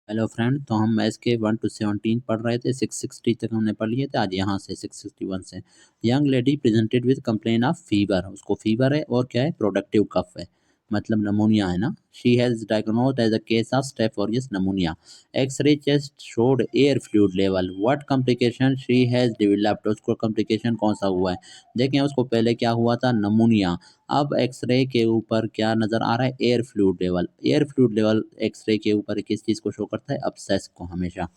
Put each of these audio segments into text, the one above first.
Hello friend, तो हम maths के 1 to 17 पढ़ रहे थे। 660 तक हमने पढ़ लिए थे। आज यहाँ से 661 से young lady presented with complain of fever. उसको फीवर है और क्या है, प्रोडक्टिव कफ है, मतलब नमोनिया है ना। She has diagnosed as a case of staph aureus pneumonia. X ray chest showed air fluid level. What complication she has developed. उसको कॉम्प्लिकेशन कौन सा हुआ है, देखें। उसको पहले क्या हुआ था, नमोनिया। अब एक्सरे के ऊपर क्या नज़र आ रहा है, air fluid level. Air fluid level X ray के ऊपर किस चीज़ को शो करता है, अब्सेस को हमेशा।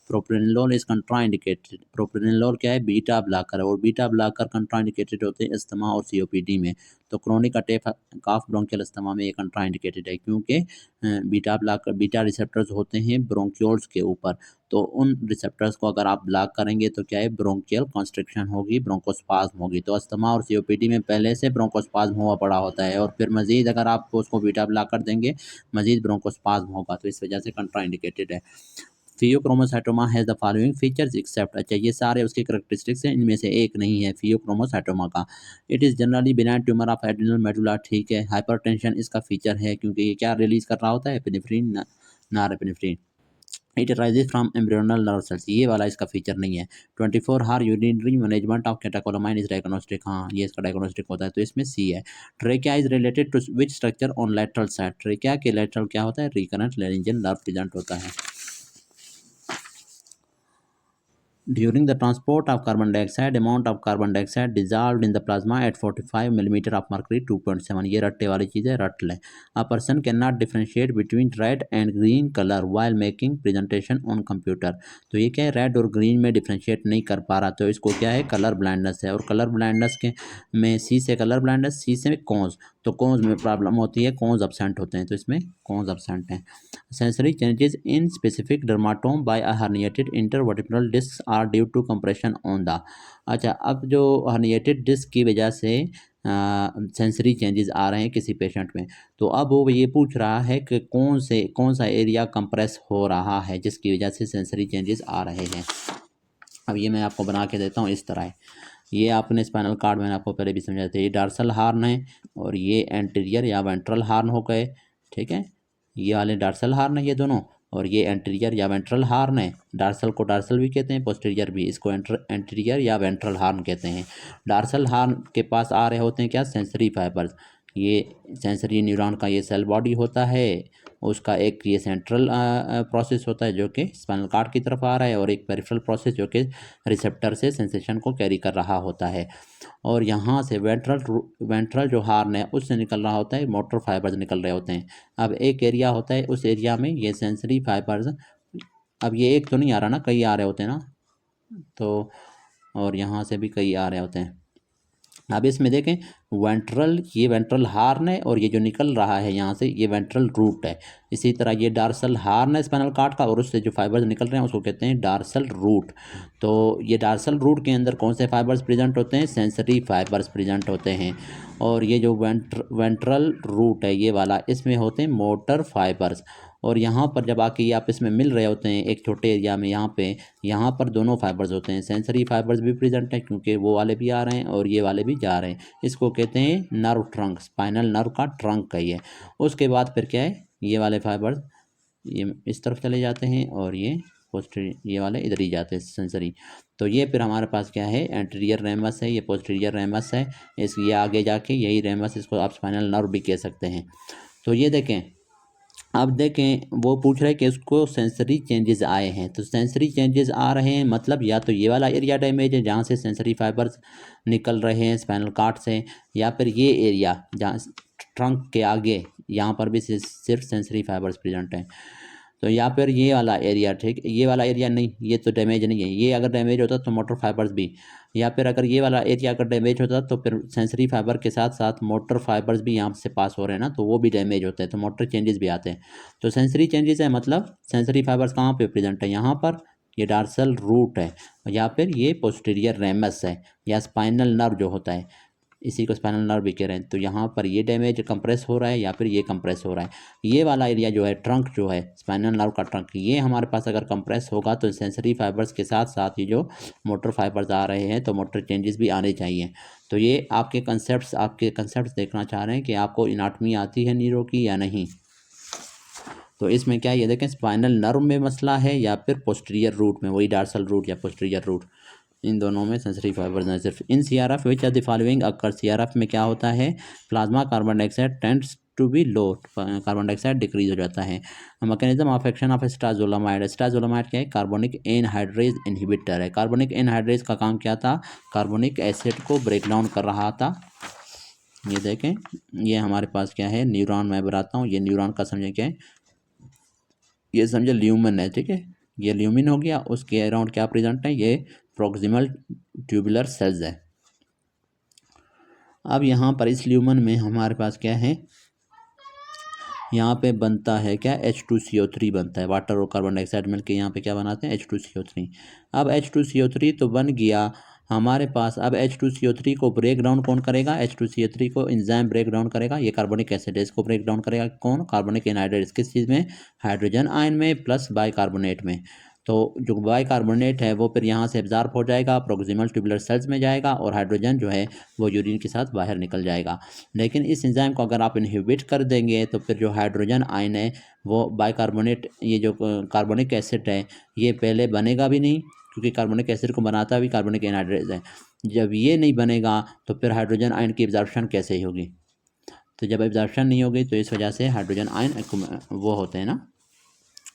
प्रोप्रेनिलोल इज कंट्राइंडिकेटेड। प्रोप्रेनिलोल क्या है, बीटा ब्लॉकर है, और बीटा ब्लॉकर कंट्राइंडिकेटेड होते हैं अस्थमा और सीओपीडी में। तो क्रोनिक अटैक काफ ब्रोंकियल अस्थमा में ये कंट्राइंडिकेटेड है, क्योंकि बीटा ब्लॉकर, बीटा रिसेप्टर्स होते हैं ब्रोंक्योल्स के ऊपर। तो उन रिसेप्टर्स को अगर आप ब्लॉक करेंगे तो क्या है, ब्रोंकियल कॉन्स्ट्रिक्शन होगी, ब्रोंकोस्पाज्म होगी। तो अस्थमा और सीओपीडी में पहले से ब्रोंकोस्पाज्म हुआ पड़ा होता है, और फिर मजीद अगर आप उसको बीटा ब्लॉक कर देंगे, मजीद ब्रोंकोस्पाज्म होगा। तो इस वजह से कंट्राइंडिकेटेड है। Pheochromocytoma has the following features except. अच्छा, ये सारे उसके करैक्टरिस्टिक्स हैं, इनमें से एक नहीं है फियोक्रोमोसाइटोमा का। It is generally benign tumour of adrenal medulla. ठीक है। हाइपरटेंशन इसका फीचर है, क्योंकि ये क्या रिलीज कर रहा होता है, epinephrine, norepinephrine. It rises from embryonal nerve cells, ये वाला इसका फीचर नहीं है। 24 hour urinary management of catecholamine is diagnostic. हाँ, ये इसका डायग्नोस्टिक होता है, तो इसमें सी है। Trachea is related to which structure on lateral side. Trachea के लेटरल क्या होता है, रिकरेंट लेरिंजियल नर्व प्रेजेंट होता है। During the transport of carbon dioxide, amount of carbon dioxide dissolved in the plasma at 45 millimeter of mercury 2.7। ये रट्टे वाली चीज़ है, रट लें। A person cannot differentiate between red and green color while making presentation on computer। तो ये क्या है, red और ग्रीन में डिफ्रेंशिएट नहीं कर पा रहा, तो इसको क्या है, कलर ब्लाइंडनेस है। और कलर ब्लाइंडनेस के में सी से कलर ब्लाइंडनेस, सी से कॉन्स। तो कॉन्स में प्रॉब्लम होती है, कॉन्स absent होते हैं, तो इसमें कॉन्स absent हैं। Sensory changes in specific dermatome by a herniated intervertebral discs are due to compression on the। अच्छा, अब जो herniated disc की वजह से सेंसरी चेंजेस आ रहे हैं किसी पेशेंट में, तो अब वो ये पूछ रहा है कि कौन सा एरिया कंप्रेस हो रहा है जिसकी वजह से सेंसरी चेंजेस आ रहे हैं। अब ये मैं आपको बना के देता हूँ इस तरह है। ये आपने स्पाइनल कार्ड मैंने आपको पहले भी समझाया था, ये डार्सल हार्न है और ये एंटीरियर या वेंट्रल हार्न हो गए। ठीक है, ये वाले डार्सल हार्न है ये दोनों, और ये एंटीरियर या वेंट्रल हार्न है। डार्सल को डार्सल भी कहते हैं, पोस्टीरियर भी, इसको एंटीरियर या वेंट्रल हार्न कहते हैं। डार्सल हार्न के पास आ रहे होते हैं क्या, सेंसरी फाइबर्स। ये सेंसरी न्यूरॉन का ये सेल बॉडी होता है, उसका एक ये सेंट्रल प्रोसेस होता है जो कि स्पाइनल कार्ड की तरफ आ रहा है, और एक पेरिफेरल प्रोसेस जो कि रिसेप्टर से सेंसेशन को कैरी कर रहा होता है। और यहाँ से वेंट्रल जो हार्न है उससे निकल रहा होता है, मोटर फाइबर्स निकल रहे होते हैं। अब एक एरिया होता है, उस एरिया में ये सेंसरी फाइबर्स, अब ये एक तो नहीं आ रहा ना, कई आ रहे होते हैं ना, तो और यहाँ से भी कई आ रहे होते हैं। अब इसमें देखें, ये वेंट्रल हार्न है, और ये जो निकल रहा है यहाँ से ये वेंट्रल रूट है। इसी तरह ये डार्सल हार्न है स्पाइनल कार्ड का, और उससे जो फाइबर्स निकल रहे हैं उसको कहते हैं डार्सल रूट। तो ये डार्सल रूट के अंदर कौन से फाइबर्स प्रेजेंट होते हैं, सेंसरी फाइबर्स प्रेजेंट होते हैं। और ये जो वेंट्रल रूट है ये वाला, इसमें होते हैं मोटर फाइबर्स। और यहाँ पर जब आके ये आपस में मिल रहे होते हैं एक छोटे एरिया में, यहाँ पर दोनों फाइबर्स होते हैं, सेंसरी फाइबर्स भी प्रेजेंट हैं, क्योंकि वो वाले भी आ रहे हैं और ये वाले भी जा रहे हैं। इसको कहते हैं नर्व ट्रंक, स्पाइनल नर्व का ट्रंक है ये। उसके बाद फिर क्या है, ये वाले फाइबर्स ये इस तरफ चले जाते हैं, और ये पोस्टीरियर, ये वाले इधर ही जाते हैं, सेंसरी। तो ये फिर हमारे पास क्या है, एंटीरियर रेमस है, ये पोस्टीरियर रेमस है। ये आगे जाके यही रेमस, इसको आप स्पाइनल नर्व भी कह सकते हैं। तो ये देखें, अब देखें वो पूछ रहे हैं कि उसको सेंसरी चेंजेस आए हैं। तो सेंसरी चेंजेस आ रहे हैं मतलब या तो ये वाला एरिया डैमेज है जहाँ से सेंसरी फाइबर्स निकल रहे हैं स्पाइनल कार्ड से, या फिर ये एरिया जहाँ ट्रंक के आगे, यहाँ पर भी सिर्फ सेंसरी फाइबर्स प्रेजेंट हैं। तो या फिर ये वाला एरिया, ठीक, ये वाला एरिया नहीं, ये तो डैमेज नहीं है। ये अगर डैमेज होता तो मोटर फाइबर्स भी, या फिर अगर ये वाला एरिया अगर डैमेज होता तो फिर सेंसरी फाइबर के साथ साथ मोटर फाइबर्स भी यहाँ से पास हो रहे हैं ना, तो वो भी डैमेज होते हैं, तो मोटर चेंजेस भी आते हैं। तो सेंसरी चेंजेस है मतलब सेंसरी फाइबर्स कहाँ पे प्रेजेंट है, यहाँ पर ये डार्सल रूट है, या फिर ये पोस्टीरियर रेमस है, या स्पाइनल नर्व जो होता है, इसी को स्पाइनल नर्व भी कह रहे हैं। तो यहाँ पर ये डैमेज कंप्रेस हो रहा है, या फिर ये कंप्रेस हो रहा है। ये वाला एरिया जो है, ट्रंक जो है, स्पाइनल नर्व का ट्रंक, ये हमारे पास अगर कंप्रेस होगा तो सेंसरी फाइबर्स के साथ साथ ये जो मोटर फाइबर्स आ रहे हैं, तो मोटर चेंजेस भी आने चाहिए। तो ये आपके कंसेप्ट देखना चाह रहे हैं कि आपको इनाटमी आती है नीरो की या नहीं। तो इसमें क्या है, ये देखें स्पाइनल नर्व में मसला है या फिर पोस्टीरियर रूट में, वही डार्सल रूट या पोस्टीरियर रूट, इन दोनों में सेंसरी फाइबर्स हैं सिर्फ। In CRF which are the following occur, CRF में क्या होता है, plasma carbon dioxide tends to be low, carbon dioxide decrease हो जाता है। Mechanism of action of acetazolamide, acetazolamide क्या है, कार्बोनिक एनहाइड्रेज इनहिबिटर है। कार्बोनिक एनहाइड्रेज का काम क्या था, कार्बोनिक एसिड को ब्रेक डाउन कर रहा था। ये देखें, ये हमारे पास क्या है, न्यूरॉन मैं बताता हूँ, ये न्यूरॉन का समझे क्या है, ये समझे ल्यूमन है, ठीक है, ये ल्यूमिन हो गया, उसके अराउंड क्या प्रेजेंट है, ये प्रॉक्सिमल ट्यूबुलर सेल्स है। अब यहाँ पर इस ल्यूमन में हमारे पास क्या है, यहाँ पे बनता है क्या, H2CO3 बनता है, वाटर और कार्बन डाइऑक्साइड मिलकर यहाँ पे क्या बनाते हैं, H2CO3। अब H2CO3 तो बन गया हमारे पास, अब H2CO3 को ब्रेक डाउन कौन करेगा, H2CO3 को एंजाइम ब्रेक डाउन करेगा, ये कार्बोनिक एसिड है, इसको ब्रेक डाउन करेगा कौन, कार्बोनिक एनहाइड्रेट, किस चीज़ में, हाइड्रोजन आयन में प्लस बाइकार्बोनेट में। तो जो बाइकार्बोनेट है वो फिर यहाँ से एब्जॉर्ब हो जाएगा, प्रोक्सिमल ट्यूबुलर सेल्स में जाएगा, और हाइड्रोजन जो है वो यूरिन के साथ बाहर निकल जाएगा। लेकिन इस एंजाइम को अगर आप इनहिबिट कर देंगे तो फिर जो हाइड्रोजन आयन है वो बाइकार्बोनेट, ये जो कार्बोनिक एसिड है ये पहले बनेगा भी नहीं, क्योंकि कार्बोनिक एसिड को बनाता भी कार्बोनिक एनहाइड्रेट है। जब ये नहीं बनेगा तो फिर हाइड्रोजन आयन की एब्जॉर्प्शन कैसे होगी, तो जब एब्जॉर्प्शन नहीं होगी तो इस वजह से हाइड्रोजन आयन वो होते हैं ना,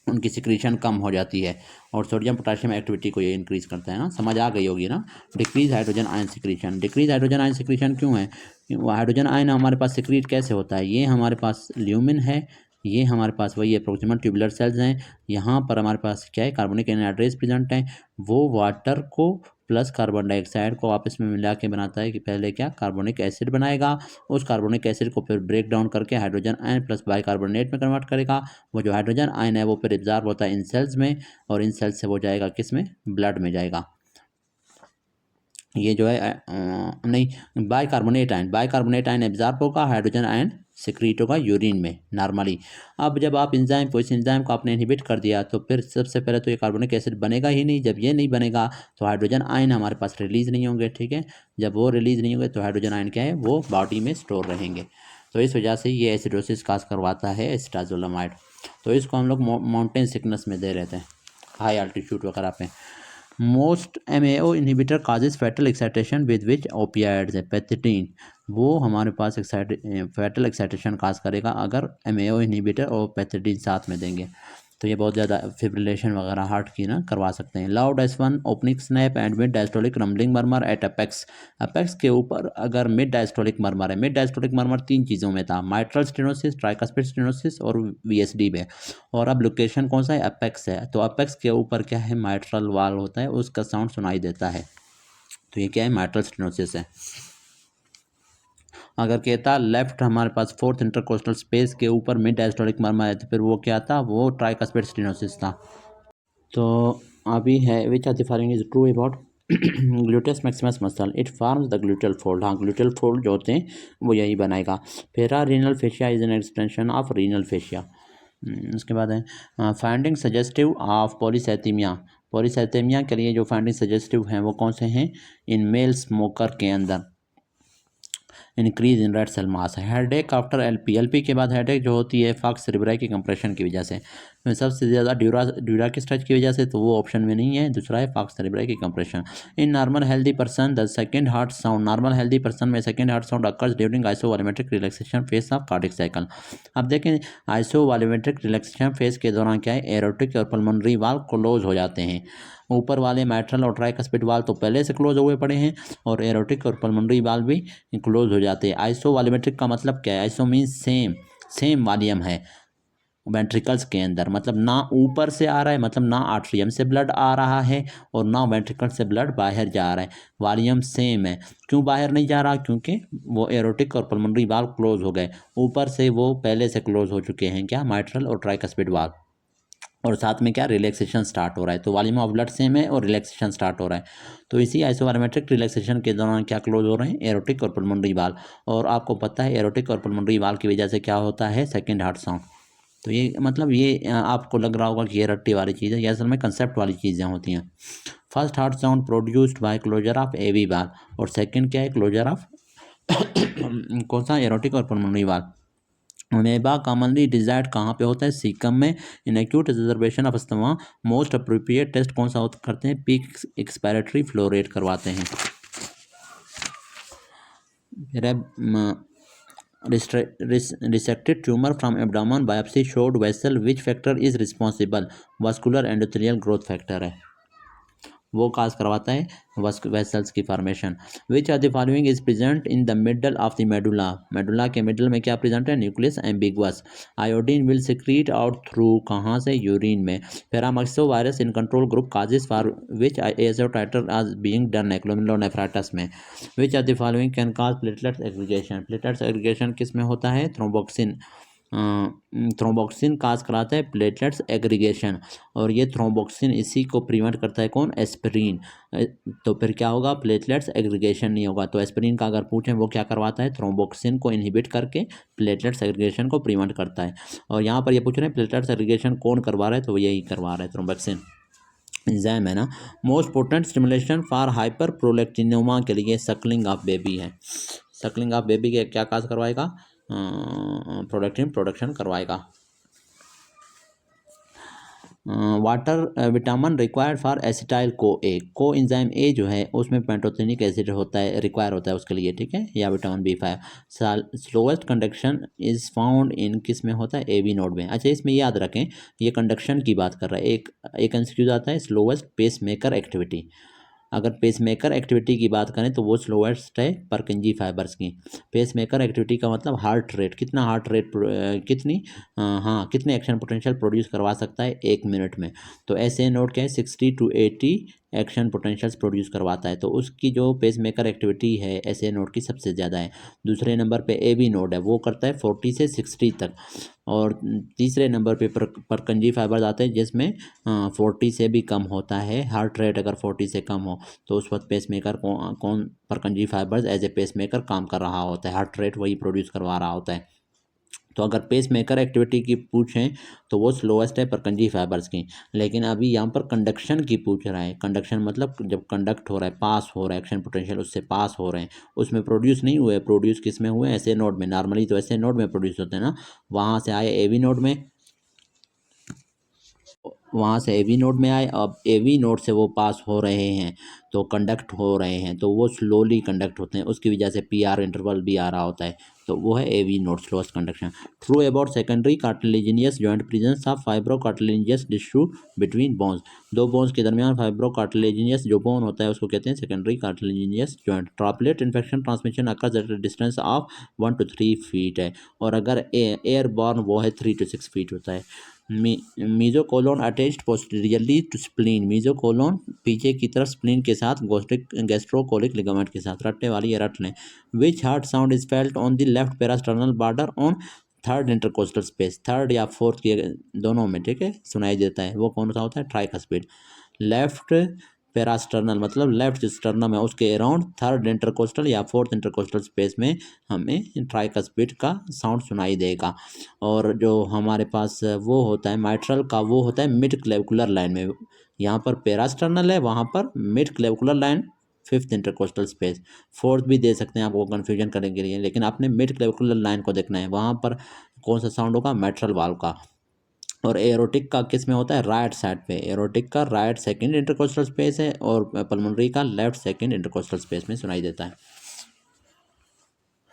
उनकी सिक्रीशन कम हो जाती है, और सोडियम पोटेशियम एक्टिविटी को ये इंक्रीज करता है ना, समझ आ गई होगी ना। Decrease hydrogen ion secretion, decrease hydrogen ion secretion क्यों है, वो हाइड्रोजन आयन हमारे पास सिक्रीट कैसे होता है, ये हमारे पास ल्यूमिन है, ये हमारे पास वही है प्रोक्सिमल ट्यूबुलर सेल्स हैं, यहाँ पर हमारे पास क्या है, कार्बोनिक एनहाइड्रेज प्रेजेंट है, वो वाटर को प्लस कार्बन डाइऑक्साइड को आपस में मिला के बनाता है, कि पहले क्या कार्बोनिक एसिड बनाएगा, उस कार्बोनिक एसिड को फिर ब्रेक डाउन करके हाइड्रोजन आयन प्लस बाइकार्बोनेट में कन्वर्ट करेगा, वो जो हाइड्रोजन आयन है वो फिर एब्जॉर्ब होता है इन सेल्स में, और इन सेल्स से वो जाएगा किस में, ब्लड में जाएगा। ये जो है नहीं, बाइकार्बोनेट आयन एब्जॉर्ब होगा, हाइड्रोजन आयन सिक्रीट होगा यूरिन में नॉर्मली। अब जब आप एंजाइम को, इस एंजाइम को आपने इनहिबिट कर दिया तो फिर सबसे पहले तो ये कार्बोनिक एसिड बनेगा ही नहीं, जब ये नहीं बनेगा तो हाइड्रोजन आयन हमारे पास रिलीज़ नहीं होंगे, ठीक है, जब वो रिलीज़ नहीं होंगे तो हाइड्रोजन आयन क्या है, वो बॉडी में स्टोर रहेंगे, तो इस वजह से ये एसिडोसिस काज करवाता है स्टाजोलामाइड। तो इसको हम लोग माउंटेन सिकनेस में दे रहते हैं, हाई अल्टीट्यूड वगैरह पे। Most MAO inhibitor causes fatal excitation with which opioids है, पैथिटीन, वो हमारे पास फैटल एक्साइटेशन काज करेगा अगर MAO इनहिबिटर और पैथिटीन साथ में देंगे, तो ये बहुत ज़्यादा फिब्रिलेशन वगैरह हार्ट की ना करवा सकते हैं। Loud S1 opening snap and mid diastolic rumbling murmur at apex, apex के ऊपर अगर मिड डायस्टोलिक मरमर है, मिड डायस्टोलिक मरमर 3 चीज़ों में था, माइट्रल स्टेनोसिस, ट्राइकस्पिड स्टेनोसिस और VSD में, और अब लोकेशन कौन सा है, अपेक्स है, तो अपेक्स के ऊपर क्या है, माइट्रल वाल होता है, उसका साउंड सुनाई देता है, तो ये क्या है, माइट्रल स्टेनोसिस है। अगर कहता लेफ्ट हमारे पास फोर्थ इंटरकोस्टल स्पेस के ऊपर मिड डायस्टोलिक मरमर है, तो फिर वो क्या था, वो ट्राइकस्पिड स्टेनोसिस था। तो अभी है which are the following is true about gluteus maximus muscle, it forms the gluteal fold, हाँ ग्लूटल फोल्ड जो होते हैं वो यही बनाएगा। Pararenal fascia is an extension of renal fascia. उसके बाद है finding suggestive of polycythaemia, polycythaemia के लिए जो फाइंडिंग सजेस्टिव हैं वो कौन से हैं, इन मेल स्मोकर के अंदर increase in red cell mass, headache after LP के बाद हेडेक जो होती है फॉक्स सेरेब्राई की कंप्रेशन की वजह से, सबसे ज़्यादा ड्यूरा के स्ट्रेच की वजह से, तो वो ऑप्शन में नहीं है, दूसरा है फॉक्स सेरेब्राई की compression. In normal healthy person the second heart sound, normal healthy person में second heart sound occurs during isovolumetric relaxation phase of cardiac cycle. अब देखें आइसोवॉल्यूमेट्रिक रिलैक्सेशन फेज के दौरान क्या है, एरोटिक और पल्मोनरी वाल्व क्लोज हो जाते हैं, ऊपर वाले मैट्रल और ट्राइकस्पिड वाल्व तो पहले से क्लोज हुए पड़े हैं, और एरोटिक और पल्मोनरी वाल्व भी क्लोज हो जाते हैं। आइसोवॉल्यूमेट्रिक का मतलब क्या है, आइसो मीन्स सेम वॉल्यूम है वेंट्रिकल्स के अंदर, मतलब ना ऊपर से आ रहा है, मतलब ना आर्ट्रियम से ब्लड आ रहा है और ना वेंट्रिकल से ब्लड बाहर जा रहा है, वॉल्यूम सेम है। क्यों बाहर नहीं जा रहा, क्योंकि वो एरोटिक और पल्मोनरी वाल्व क्लोज हो गए, ऊपर से वो पहले से क्लोज हो चुके हैं, क्या, माइट्रल और ट्राइकस्पिड वाल्व, और साथ में क्या रिलैक्सेशन स्टार्ट हो रहा है, तो वॉल्यूम ऑफ ब्लड सेम है और रिलैक्सेशन स्टार्ट हो रहा है। तो इसी आइसोवॉल्यूमेट्रिक रिलैक्सेशन के दौरान क्या क्लोज हो रहे हैं, एरोटिक और पल्मोनरी वाल्व, और आपको पता है एरोटिक और पल्मोनरी वाल्व की वजह से क्या होता है, सेकंड हार्ट साउंड। तो ये मतलब ये आपको लग रहा होगा कि ये रट्टी वाली चीज़ है, ये असल में कंसेप्ट वाली चीज़ें होती हैं। First heart sound produced by closure of AV valve, और सेकंड क्या है, क्लोजर ऑफ कौन सा, एरोटिक और pulmonary valve. Amoeba commonly desired कहाँ पे होता है? सीकम में। In acute exacerbation of asthma most appropriate test कौन सा करते हैं? पीक एक्सपायरेटरी फ्लो रेट करवाते हैं। फिर है resected tumor from abdomen biopsy showed vessel, which factor is responsible? vascular endothelial growth factor है, वो काज करवाता है वेसल्स की formation. Which are the following is present in the middle of the medulla? Medulla के मिडल में क्या present है? Nucleus ambiguus. Iodine will secrete out through कहाँ से? यूरिन में। Paramyxo virus in control group causes for which ASO titre are being done है? Glomerulonephritis में। Which are the following can cause platelets aggregation? Platelets aggregation किस में होता है? Thromboxane. Thromboxane काज कराता है प्लेटलेट्स एग्रीगेशन, और ये थ्रोम्बोक्सिन इसी को प्रिवेंट करता है कौन? एस्पिरिन। तो फिर क्या होगा? प्लेटलेट्स एग्रीगेशन नहीं होगा। तो एस्पिरिन का अगर पूछें वो क्या करवाता है? थ्रोम्बोक्सिन को इनहिबिट करके प्लेटलेट्स एग्रीगेशन को प्रिवेंट करता है। और यहाँ पर ये पूछ रहे हैं प्लेटलेट्स एग्रीगेशन कौन करवा रहा है? तो यही करवा रहा है, थ्रोम्बोक्सिन एंजाइम है ना। Most potent stimulation for hyper prolactinoma के लिए सकलिंग ऑफ बेबी है। सकलिंग ऑफ बेबी के क्या काज करवाएगा? प्रोडक्टिन प्रोडक्शन करवाएगा। Water vitamin required for acetyl co enzyme A जो है उसमें पेंटोथेनिक एसिड होता है, रिक्वायर होता है उसके लिए, ठीक है, या vitamin B5। Slowest conduction is found in किस में होता है? AB नोड में। अच्छा, इसमें याद रखें ये कंडक्शन की बात कर रहा है। एक एमसीक्यू आता है स्लोएस्ट पेस मेकर एक्टिविटी। अगर पेसमेकर एक्टिविटी की बात करें तो वो स्लोएस्ट है परकिंजी फाइबर्स की। पेसमेकर एक्टिविटी का मतलब हार्ट रेट, कितना हार्ट रेट, कितनी हाँ कितने एक्शन पोटेंशियल प्रोड्यूस करवा सकता है 1 मिनट में। तो ऐसे नोट क्या है? 60 to 80 एक्शन पोटेंशियल्स प्रोड्यूस करवाता है। तो उसकी जो पेसमेकर एक्टिविटी है ऐसे नोड की सबसे ज़्यादा है। दूसरे नंबर पे AB नोड है, वो करता है 40 से 60 तक। और तीसरे नंबर पे परकंजी फाइबर्स आते हैं जिसमें 40 से भी कम होता है हार्ट रेट। अगर 40 से कम हो तो उस वक्त पेसमेकर कौन Purkinje fibres as a pacemaker काम कर रहा होता है, हार्ट रेट वही प्रोड्यूस करवा रहा होता है। तो अगर पेसमेकर एक्टिविटी की पूछें तो वो स्लोएस्ट है परकंजी फाइबर्स की। लेकिन अभी यहाँ पर कंडक्शन की पूछ रहा है। कंडक्शन मतलब जब कंडक्ट हो रहा है, पास हो रहा है, एक्शन पोटेंशियल उससे पास हो रहे हैं, उसमें प्रोड्यूस नहीं हुए। प्रोड्यूस किस में हुए? ऐसे नोड में। नॉर्मली तो ऐसे नोड में प्रोड्यूस होते हैं ना, वहाँ से आए AB नोड में, वहाँ से AB नोड में आए। अब AB नोड से वो पास हो रहे हैं तो कंडक्ट हो रहे हैं, तो वो स्लोली कंडक्ट होते हैं, उसकी वजह से PR इंटरवल भी आ रहा होता है। तो वो है AB node, slowest conduction. True about secondary cartilaginous joint presence of fibro cartilaginous tissue between bones? दो बोन्स के दरमियान फाइब्रो कार्टिलेजिनियस जो बोन होता है उसको कहते हैं secondary cartilaginous joint. Droplet infection transmission occurs at a distance of 1 to 3 feet है, और अगर एयरबॉर्न वो है 3 to 6 फीट होता है। मीजोकोलोन अटैच्ड पोस्टीरियरली टू स्प्लीन। मीजोकोलोन पीछे की तरफ स्प्लीन के साथ, गैस्ट्रोकोलिक लिगामेंट के साथ। रटने वाली ये रट लें। Which heart sound is felt on the left parasternal border on third intercostal space? Third या फोर्थ के दोनों में, ठीक है, सुनाई देता है। वो कौन सा होता है? ट्राइकस्पिड। लेफ्ट पेरास्टर्नल मतलब लेफ्ट स्टर्नम है उसके अराउंड थर्ड इंटरकोस्टल या फोर्थ इंटरकोस्टल स्पेस में हमें ट्राइकस्पिड का साउंड सुनाई देगा। और जो हमारे पास वो होता है माइट्रल का, वो होता है मिड क्लेविकुलर लाइन में। यहाँ पर पेरास्टर्नल है, वहाँ पर mid clavicular line, fifth intercostal space. Fourth भी दे सकते हैं आपको कन्फ्यूजन करने के लिए, लेकिन आपने मिड क्लेविकुलर लाइन को देखना है। वहाँ पर कौन सा साउंड होगा? मेट्रल वाल्व का। और एरोटिक का किस में होता है? राइट साइड पे। एरोटिक का राइट सेकंड इंटरकोस्टल स्पेस है, और पल्मोनरी का लेफ्ट सेकंड इंटरकोस्टल स्पेस में सुनाई देता है।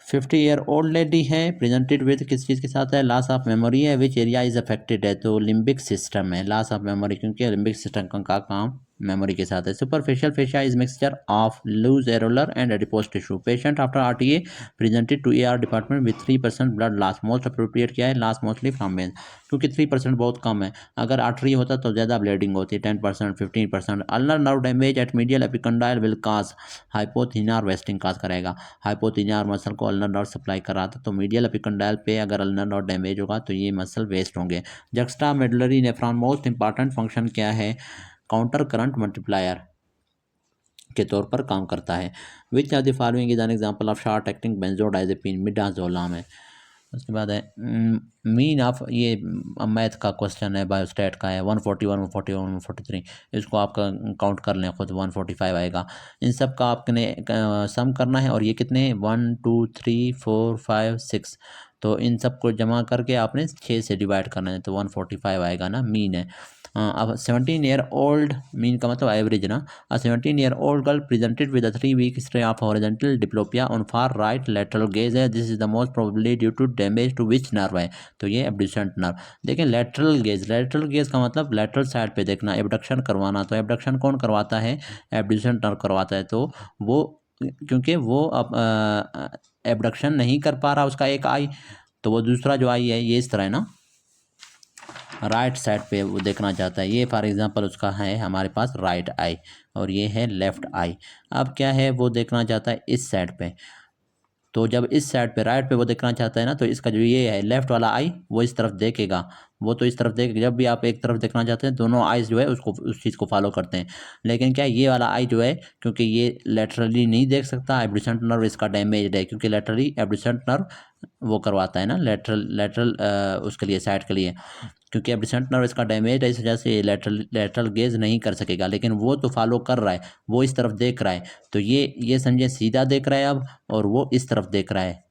50-year-old लेडी है, प्रेजेंटेड विद किस चीज़ के साथ है? लॉस ऑफ मेमोरी है। विच एरिया इज अफेक्टेड है? तो लिम्बिक सिस्टम है। लॉस ऑफ मेमोरी क्योंकि लिम्बिक सिस्टम का काम मेमोरी के साथ है। Superficial fascia is mixture of loose areolar and adipose tissue. Patient after RTA presented to AR department with 3% blood loss. Most appropriate क्या है? लॉस मोस्टली फ्रॉम वेन्स, क्योंकि 3% बहुत कम है। अगर आर्टरी होता तो ज़्यादा ब्लीडिंग होती, 10%, 15%। Ulnar nerve damage at medial epicondyle will cause hypothenar wasting cause करेगा। हाइपोथीनिया मसल को अल्नर नर्व सप्लाई करा था, तो मीडियल एपिकंडाइल पे अगर अल्नर नर्व डैमेज होगा तो ये मसल वेस्ट होंगे। Juxta medullary nephron most important function क्या है? काउंटर करंट मल्टीप्लायर के तौर पर काम करता है। Which are the following is an example of short acting benzodiazepine? Midazolam है। उसके बाद है मीन ऑफ, ये मैथ का क्वेश्चन है, बायोस्टैट का है। 141, 141, 143, इसको आपका काउंट कर लें खुद, 145 आएगा। इन सब का आपने सम करना है, और ये कितने? 1 2 3 4 5 6, तो इन सब को जमा करके आपने 6 से डिवाइड करना है, तो 145 आएगा ना, मीन है। अब 17 ईयर ओल्ड, मीन का मतलब एवरेज ना। 17 year old girl presented with 3 week history of horizontal diplopia on far right lateral gaze है, this is the most probably due to damage to which nerve है, तो ये abducent nerve. देखिए lateral gaze का मतलब lateral side पे देखना, abduction करवाना, तो एब्डक्शन कौन करवाता है, एब्ड्यूसेंट नर्व करवाता है। तो वो क्योंकि वो अब एब्डक्शन नहीं कर पा रहा उसका एक आई, तो वो दूसरा जो आई है ये इस तरह है ना, राइट साइड पे वो देखना चाहता है। ये फॉर एग्जांपल उसका है हमारे पास राइट आई और ये है लेफ्ट आई। अब क्या है, वो देखना चाहता है इस साइड पे, तो जब इस साइड पे राइट पे वो देखना चाहता है ना, तो इसका जो ये है लेफ्ट वाला आई वो इस तरफ देखेगा, वो तो इस तरफ देखेगा। जब भी आप एक तरफ देखना चाहते हैं दोनों आईज जो है उसको उस चीज़ को फॉलो करते हैं। लेकिन क्या ये वाला आई जो है, क्योंकि ये लेटरली नहीं देख सकता, एब्ड्यूसेंट नर्व इसका डैमेज्ड है, क्योंकि लेटरली एब्ड्यूसेंट नर्व वो करवाता है ना लेटरल उसके लिए साइड के लिए, क्योंकि एब्ड्यूसेंट नर्व इसका डैमेज है, इस वजह से लेटरल गेज नहीं कर सकेगा। लेकिन वो तो फॉलो कर रहा है, वो इस तरफ देख रहा है, तो ये समझे सीधा देख रहा है अब, और वो इस तरफ देख रहा है,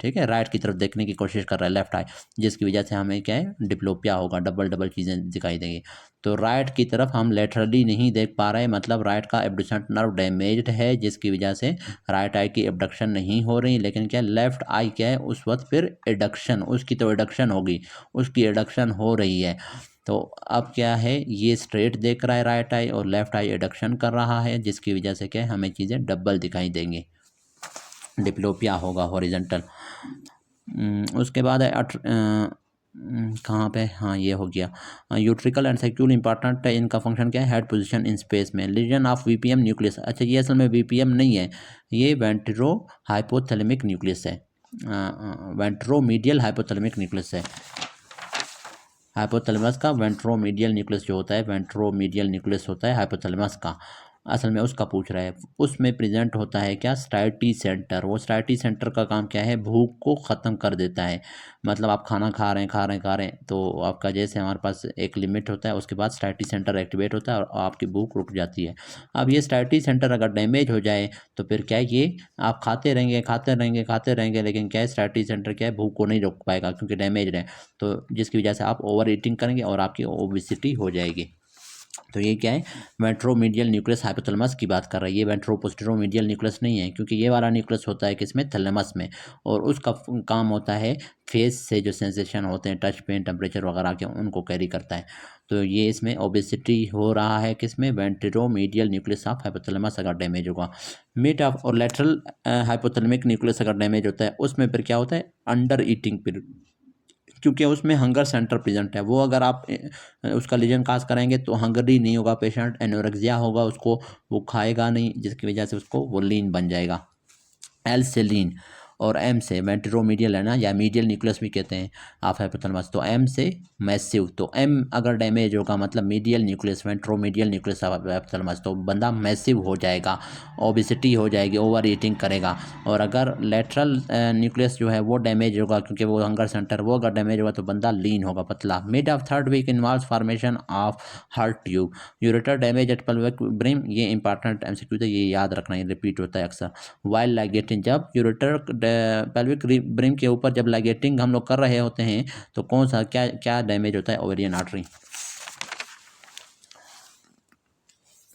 ठीक है, राइट की तरफ देखने की कोशिश कर रहा है लेफ्ट आई, जिसकी वजह से हमें क्या है डिप्लोपिया होगा, डबल डबल चीज़ें दिखाई देंगी। तो राइट की तरफ हम लेटरली नहीं देख पा रहे, मतलब राइट का एब्ड्यूसेंट नर्व डैमेज्ड है, जिसकी वजह से राइट आई की एब्डक्शन नहीं हो रही। लेकिन क्या लेफ्ट आई क्या है उस वक्त फिर एडक्शन, उसकी तो एडक्शन होगी, उसकी एडक्शन हो रही है। तो अब क्या है, ये स्ट्रेट देख रहा है राइट आई और लेफ्ट आई एडक्शन कर रहा है, जिसकी वजह से क्या है हमें चीज़ें डबल दिखाई देंगी, डिप्लोपिया होगा हॉरिजॉन्टल। उसके बाद है कहाँ पे, हाँ ये हो गया यूट्रिकल एंड सेक्यूल इंपॉर्टेंट है, इनका फंक्शन क्या है, हेड पोजीशन इन स्पेस में, रीजन ऑफ वीपीएम न्यूक्लियस। अच्छा ये असल में वीपीएम नहीं है, ये वेंट्रो हाइपोथैलेमिक न्यूक्लियस है, वेंट्रोमीडियल हाइपोथैलेमिक न्यूक्लियस है। हाइपोथैलेमस का वेंट्रोमीडियल न्यूक्लियस जो होता है, वेंट्रोमीडियल न्यूक्लियस होता है हाइपोथैलेमस का, असल में उसका पूछ रहा है। उसमें प्रेजेंट होता है क्या, स्टाइटी सेंटर। वो स्टाइटी सेंटर का काम क्या है, भूख को ख़त्म कर देता है। मतलब आप खाना खा रहे हैं तो आपका जैसे हमारे पास एक लिमिट होता है, उसके बाद स्टाइटी सेंटर एक्टिवेट होता है और आपकी भूख रुक जाती है। अब ये स्टाइटी सेंटर अगर डैमेज हो जाए तो फिर क्या है, ये आप खाते रहेंगे, लेकिन क्या है स्टाइटी सेंटर क्या है, भूख को नहीं रोक पाएगा क्योंकि डैमेज है, तो जिसकी वजह से आप ओवर ईटिंग करेंगे और आपकी ओबेसिटी हो जाएगी। तो ये क्या है, वेंट्रोमीडियल न्यूक्लियस हाइपोथैलेमस की बात कर रहा है, ये वेंट्रोपोस्टेरोमीडियल न्यूक्लियस नहीं है, क्योंकि ये वाला न्यूक्लियस होता है किसमें, थैलेमस में, और उसका काम होता है फेस से जो सेंसेशन होते हैं, टच पेन टेम्परेचर वगैरह के, उनको कैरी करता है। तो ये इसमें ओबेसिटी हो रहा है किसमें, वेंट्रोमीडियल न्यूक्लियस ऑफ हाइपोथैलेमस अगर डैमेज होगा। मिड ऑफ और लेटरल हाइपोथैलेमिक न्यूक्लियस अगर डैमेज होता है, उसमें फिर क्या होता है, अंडर ईटिंग, क्योंकि उसमें हंगर सेंटर प्रेजेंट है। वो अगर आप उसका लीजन काज करेंगे तो हंगरी नहीं होगा पेशेंट, एनोरेक्सिया होगा उसको, वो खाएगा नहीं, जिसकी वजह से उसको वो लीन बन जाएगा। एल से लीन और एम से वेंट्रोमीडियल है ना, या मीडियल न्यूक्लियस भी कहते हैं ऑफ हाइपोथैलेमस, तो एम से मैसिव। तो एम अगर डैमेज होगा मतलब medial nucleus, ventromedial nucleus of hypothalamus, तो बंदा मैसिव हो जाएगा, ओबेसिटी हो जाएगी, ओवर ईटिंग करेगा। और अगर लेटरल न्यूक्लियस जो है वो डैमेज होगा, क्योंकि वो हंगर सेंटर, वो अगर डैमेज होगा तो बंदा लीन होगा, पतला। Mid of third week involve formation of heart tube, ureter damage at pelvic brim, ये इंपॉर्टेंट एमसीक्यू है, ये याद रखना, ये रिपीट होता है अक्सर। वाइल लाइगेटिंग, जब यूरेटर पेल्विक ब्रिम के ऊपर जब लाइगेटिंग हम लोग कर रहे होते हैं तो कौन सा क्या क्या डैमेज होता है, ओवेरियन आर्टरी।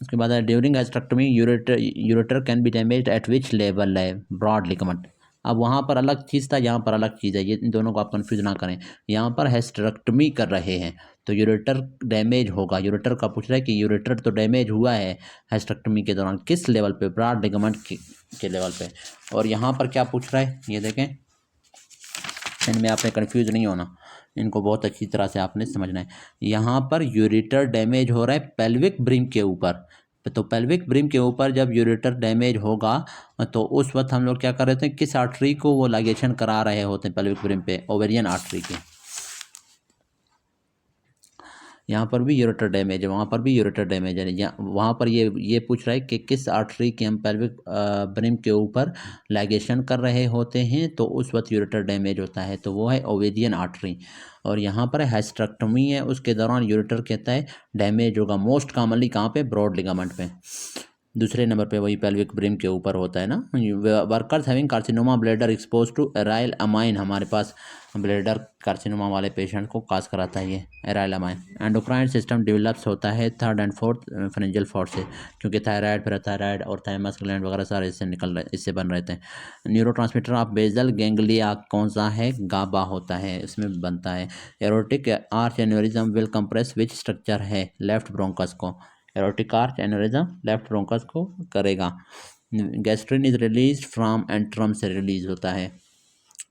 उसके बाद है during hysterectomy ureter can be damage at which level है, ब्रॉड लिगामेंट। अब वहाँ पर अलग चीज़ था, यहाँ पर अलग चीज़ है, ये इन दोनों को आप कंफ्यूज ना करें। यहाँ पर हेस्टेरेक्टमी कर रहे हैं तो यूरेटर डैमेज होगा, यूरेटर का पूछ रहा है कि यूरेटर तो डैमेज हुआ है हेस्टेरेक्टमी के दौरान, किस लेवल पे, ब्रॉड लिगामेंट के लेवल पे। और यहाँ पर क्या पूछ रहा है, ये देखें, इनमें आपने कंफ्यूज नहीं होना, इनको बहुत अच्छी तरह से आपने समझना है। यहाँ पर यूरेटर डैमेज हो रहा है पेल्विक ब्रिम के ऊपर, तो पेल्विक ब्रिम के ऊपर जब यूरेटर डैमेज होगा तो उस वक्त हम लोग क्या कर रहे थे, किस आर्टरी को वो लाइगेशन करा रहे होते हैं पेल्विक ब्रिम पे, ओवेरियन आर्टरी के। यहाँ पर भी यूरेटर डैमेज है, वहाँ पर भी यूरेटर डैमेज है, वहाँ पर ये पूछ रहा है कि किस आर्टरी के हम पेल्विक ब्रिम के ऊपर लाइगेशन कर रहे होते हैं तो उस वक्त यूरेटर डैमेज होता है, तो वो है ओवेरियन आर्टरी। और यहाँ पर हेस्टेरेक्टमी है, उसके दौरान यूरेटर कहता है डैमेज होगा, मोस्ट कॉमनली कहाँ पे, ब्रॉड लिगामेंट पे। दूसरे नंबर पे वही पेल्विक ब्रिम के ऊपर होता है ना। Workers having carcinoma bladder expose to aryl amine, हमारे पास ब्लैडर कार्सिनोमा वाले पेशेंट को काज कराता है ये aryl amine. Endocrine system develops होता है third and fourth pharyngeal fourth से, क्योंकि थायराइड, पैराथायराइड और थाइमस ग्लैंड वगैरह सारे इससे बन रहे थे। न्यूरोट्रांसमीटर ऑफ बेजल गैंग्लिया कौन सा है, गाबा होता है, इसमें बनता है। Aortic arch aneurysm will compress which structure है, लेफ्ट ब्रोंकस को। Aortic arch aneurysm left bronchus को करेगा। Gastrin is release from antrum से रिलीज होता है।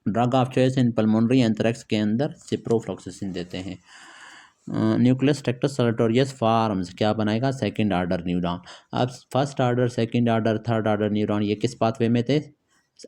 Drug of choice in pulmonary anthrax के अंदर सिप्रोफ्लॉक्सासिन देते हैं। न्यूक्लियस टेक्टस सल्टोरियस फॉर्म्स क्या बनाएगा, सेकंड ऑर्डर न्यूरॉन। अब first order, second order, third order neuron ये किस पाथवे में थे,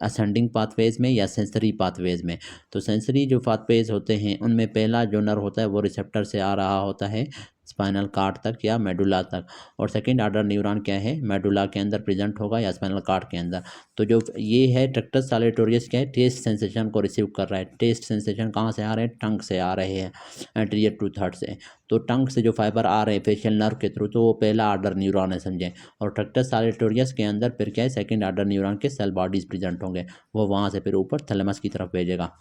असेंडिंग पाथवेज में या सेंसरी पाथवेज में। तो सेंसरी जो पाथवेज होते हैं उनमें पहला जो नर होता है वो रिसेप्टर से आ रहा होता है स्पाइनल कार्ड तक या मेडुला तक, और सेकंड ऑर्डर न्यूरॉन क्या है, मेडुला के अंदर प्रेजेंट होगा या स्पाइनल कार्ड के अंदर। तो जो ये है ट्रैक्टस सैलिटोरियस क्या है, टेस्ट सेंसेशन को रिसीव कर रहा है। टेस्ट सेंसेशन कहाँ से आ रहे हैं, टंग से आ रहे हैं, एंटीरियर टू थर्ड से। तो टंग से जो फाइबर आ रहे हैं फेशियल नर्व के थ्रू, तो वो पहला ऑर्डर न्यूरॉन है समझे। और ट्रैक्टस सैलिटोरियस के अंदर फिर क्या है, सेकंड ऑर्डर न्यूरॉन के सेल बॉडीज प्रेजेंट होंगे, वो वहाँ से फिर ऊपर थैलेमस की तरफ भेजेगा।